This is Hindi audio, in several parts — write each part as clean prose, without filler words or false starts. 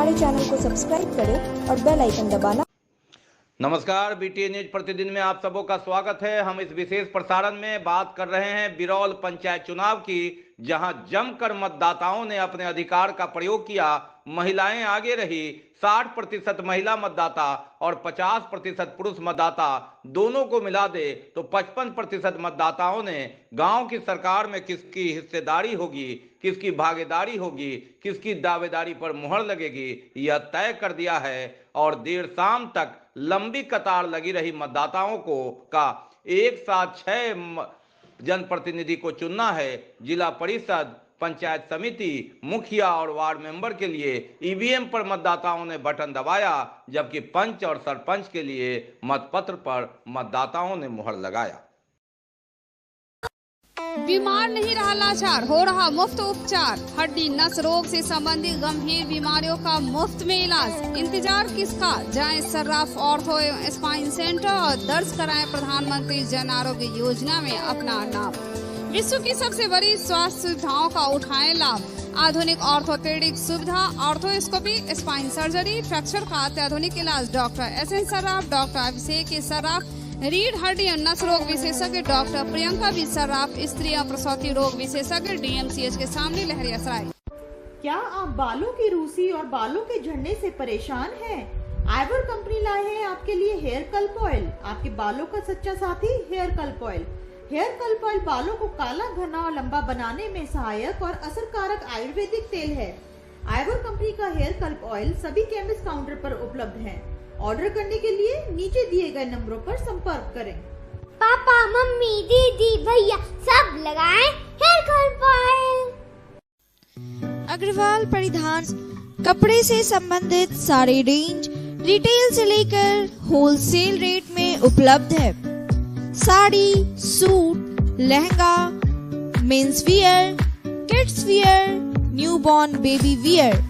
हमारे चैनल को सब्सक्राइब करें और बेल आइकन दबाना। नमस्कार, बीटीए न्यूज प्रतिदिन में आप सबों का स्वागत है। हम इस विशेष प्रसारण में बात कर रहे हैं बिरौल पंचायत चुनाव की, जहां जमकर मतदाताओं ने अपने अधिकार का प्रयोग किया। महिलाएं आगे रही। 60% महिला मतदाता और 50% पुरुष मतदाता दोनों को मिला दे तो 55% मतदाताओं ने गांव की सरकार में किसकी हिस्सेदारी होगी, किसकी भागीदारी होगी, किसकी दावेदारी पर मुहर लगेगी, यह तय कर दिया है। और देर शाम तक लंबी कतार लगी रही मतदाताओं को का एक साथ 6 जनप्रतिनिधि को चुनना है। जिला परिषद, पंचायत समिति, मुखिया और वार्ड मेंबर के लिए ईवीएम पर मतदाताओं ने बटन दबाया, जबकि पंच और सरपंच के लिए मतपत्र पर मतदाताओं ने मुहर लगाया। बीमार नहीं रहा लाचार, हो रहा मुफ्त उपचार। हड्डी नस रोग से संबंधित गंभीर बीमारियों का मुफ्त में इलाज। इंतजार किसका, जाएं सर्राफ ऑर्थो एवं स्पाइन सेंटर और दर्ज कराएं प्रधानमंत्री जन आरोग्य योजना में अपना नाम। विश्व की सबसे बड़ी स्वास्थ्य सुविधाओं का उठाएं लाभ। आधुनिक ऑर्थोपेडिक सुविधा, ऑर्थोस्कोपी, स्पाइन सर्जरी, फ्रैक्चर का अत्याधुनिक इलाज। डॉक्टर SN सर्राफ, डॉक्टर अभिषेक सर्राफ, रीढ़ हड्डी और नस रोग विशेषज्ञ डॉक्टर प्रियंका बी सर्राफ, स्त्री और प्रसूति रोग विशेषज्ञ DMCH के सामने लहरियासराय। क्या आप बालों की रूसी और बालों के झड़ने से परेशान हैं? आइवर कंपनी लाए हैं आपके लिए हेयर कल्प ऑयल, आपके बालों का सच्चा साथी हेयर कल्प ऑयल। हेयर कल्प ऑयल बालों को काला, घना और लंबा बनाने में सहायक और असरकारक आयुर्वेदिक तेल है। आइवर कंपनी का हेयर कल्प ऑयल सभी केमिस्ट काउंटर पर उपलब्ध है। ऑर्डर करने के लिए नीचे दिए गए नंबरों पर संपर्क करें। पापा, मम्मी, दीदी, भैया सब लगाएं हेयर कल्प ऑयल। अग्रवाल परिधान कपड़े से संबंधित सारे रेंज रिटेल से लेकर होलसेल रेट में उपलब्ध है। Sari, suit, lehenga, men's wear, kids wear, newborn baby wear,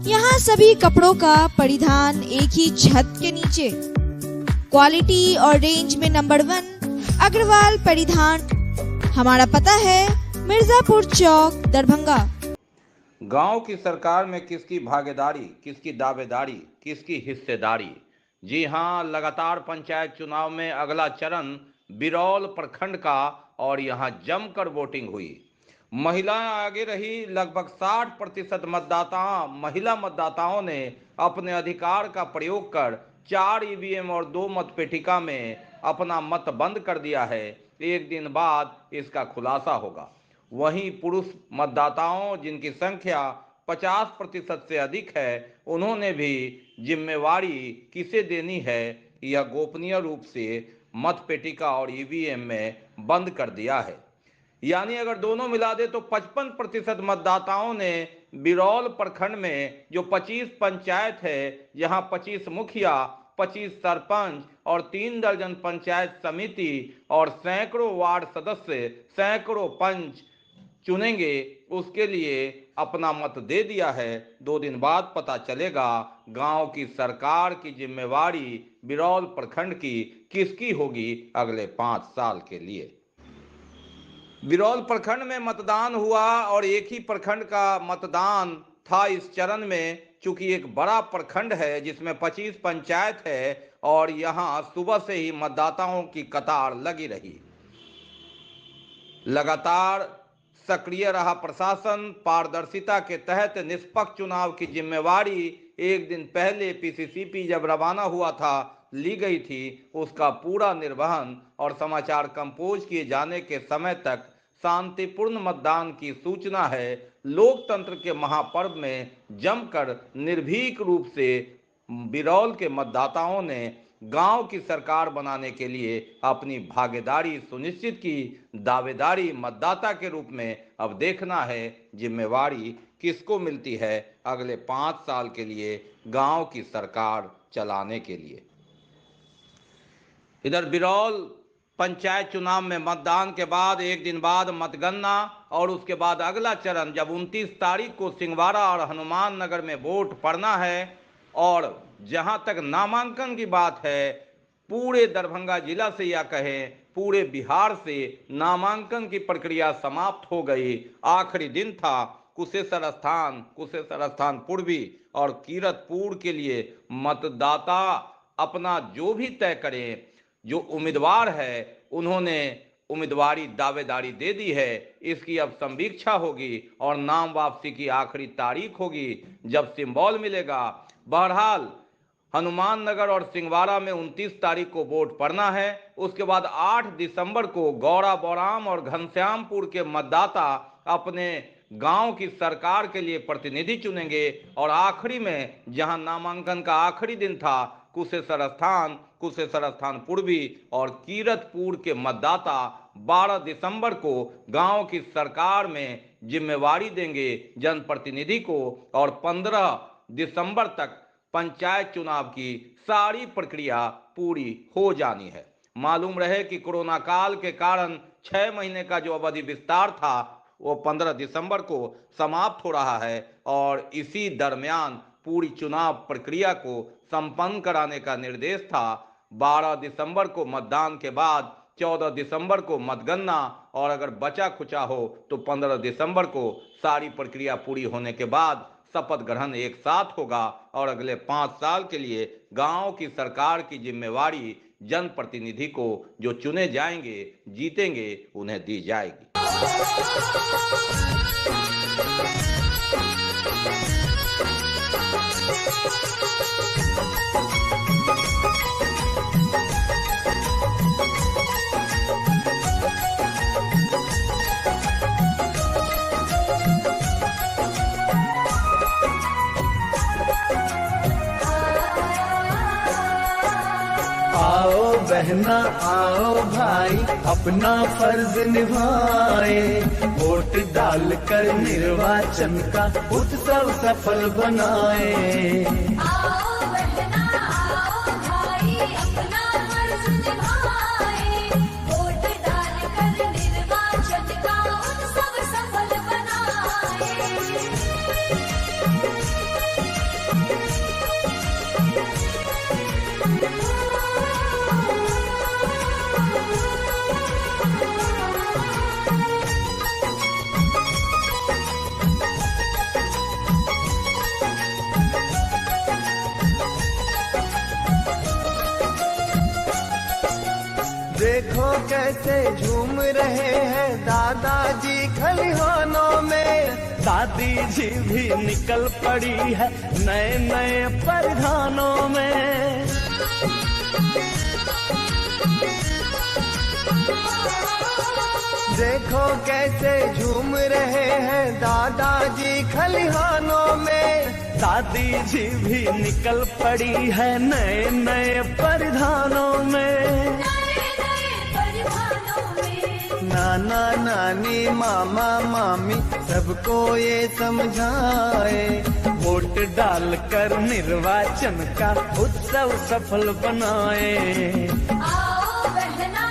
यहाँ सभी कपड़ों का परिधान एक ही छत के नीचे। क्वालिटी और रेंज में नंबर 1 अग्रवाल परिधान। हमारा पता है मिर्जापुर चौक, दरभंगा। गांव की सरकार में किसकी भागीदारी, किसकी दावेदारी, किसकी हिस्सेदारी? जी हां, लगातार पंचायत चुनाव में अगला चरण बिरौल प्रखंड का और यहां जमकर वोटिंग हुई। महिलाएं आगे रही। लगभग 60% महिला मतदाताओं ने अपने अधिकार का प्रयोग कर 4 ईवीएम और 2 मतपेटिका में अपना मत बंद कर दिया है। एक दिन बाद इसका खुलासा होगा। वहीं पुरुष मतदाताओं, जिनकी संख्या 50% से अधिक है, उन्होंने भी जिम्मेवारी किसे देनी है, यह गोपनीय रूप से मतपेटिका और ईवीएम में बंद कर दिया है। यानी अगर दोनों मिला दे तो 55% मतदाताओं ने बिरौल प्रखंड में जो 25 पंचायत है, यहाँ 25 मुखिया, 25 सरपंच और 3 दर्जन पंचायत समिति और सैकड़ों वार्ड सदस्य, सैकड़ों पंच चुनेंगे, उसके लिए अपना मत दे दिया है। 2 दिन बाद पता चलेगा गांव की सरकार की जिम्मेवारी बिरौल प्रखंड की किसकी होगी अगले 5 साल के लिए। बिरौल प्रखंड में मतदान हुआ और एक ही प्रखंड का मतदान था इस चरण में। चूंकि एक बड़ा प्रखंड है जिसमें 25 पंचायत है और यहां सुबह से ही मतदाताओं की कतार लगी रही। लगातार सक्रिय रहा प्रशासन। पारदर्शिता के तहत निष्पक्ष चुनाव की जिम्मेवारी एक दिन पहले PCCP जब रवाना हुआ था ली गई थी, उसका पूरा निर्वहन और समाचार कंपोज किए जाने के समय तक शांतिपूर्ण मतदान की सूचना है। लोकतंत्र के महापर्व में जमकर निर्भीक रूप से बिरौल के मतदाताओं ने गांव की सरकार बनाने के लिए अपनी भागीदारी सुनिश्चित की। दावेदारी मतदाता के रूप में अब देखना है जिम्मेवारी किसको मिलती है अगले 5 साल के लिए गांव की सरकार चलाने के लिए। इधर बिरौल पंचायत चुनाव में मतदान के बाद एक दिन बाद मतगणना और उसके बाद अगला चरण जब 29 तारीख को सिंहवाड़ा और हनुमान नगर में वोट पड़ना है। और जहां तक नामांकन की बात है, पूरे दरभंगा जिला से या कहें पूरे बिहार से नामांकन की प्रक्रिया समाप्त हो गई। आखिरी दिन था। कुशेश्वर स्थान पूर्वी और कीरतपुर के लिए मतदाता अपना जो भी तय करें। जो उम्मीदवार है उन्होंने उम्मीदवारी दावेदारी दे दी है। इसकी अब संवीक्षा होगी और नाम वापसी की आखिरी तारीख होगी जब सिंबल मिलेगा। बहरहाल हनुमान नगर और सिंहवाड़ा में 29 तारीख को वोट पड़ना है। उसके बाद 8 दिसंबर को गौरा बौराम और घनश्यामपुर के मतदाता अपने गांव की सरकार के लिए प्रतिनिधि चुनेंगे और आखिरी में जहां नामांकन का आखिरी दिन था कुशेश्वर स्थान पूर्वी और कीरतपुर के मतदाता 12 दिसंबर को गांव की सरकार में जिम्मेवारी देंगे जनप्रतिनिधि को और 15 दिसंबर तक पंचायत चुनाव की सारी प्रक्रिया पूरी हो जानी है। मालूम रहे कि कोरोना काल के कारण 6 महीने का जो अवधि विस्तार था वो 15 दिसंबर को समाप्त हो रहा है और इसी दरमियान पूरी चुनाव प्रक्रिया को संपन्न कराने का निर्देश था। 12 दिसंबर को मतदान के बाद 14 दिसंबर को मतगणना और अगर बचा खुचा हो तो 15 दिसंबर को सारी प्रक्रिया पूरी होने के बाद शपथ ग्रहण एक साथ होगा और अगले 5 साल के लिए गांव की सरकार की जिम्मेवारी जनप्रतिनिधि को जो चुने जाएंगे जीतेंगे उन्हें दी जाएगी। आओ बहना आओ भाई अपना फर्ज निभाए, वोट डालकर निर्वाचन का उत्सव सफल बनाए। आओ बहना आओ भाई अपना फर्ज निभाए, वोट डालकर निर्वाचन का उत्सव सफल बनाए। देखो कैसे झूम रहे हैं दादाजी खलिहानों में, दादी जी भी निकल पड़ी है नए नए परिधानों में। देखो कैसे झूम रहे हैं दादाजी खलिहानों में, दादी जी भी निकल पड़ी है नए नए परिधानों में। नाना नानी मामा मामी सबको ये समझाए, वोट डालकर निर्वाचन का उत्सव सफल बनाए। आओ बहना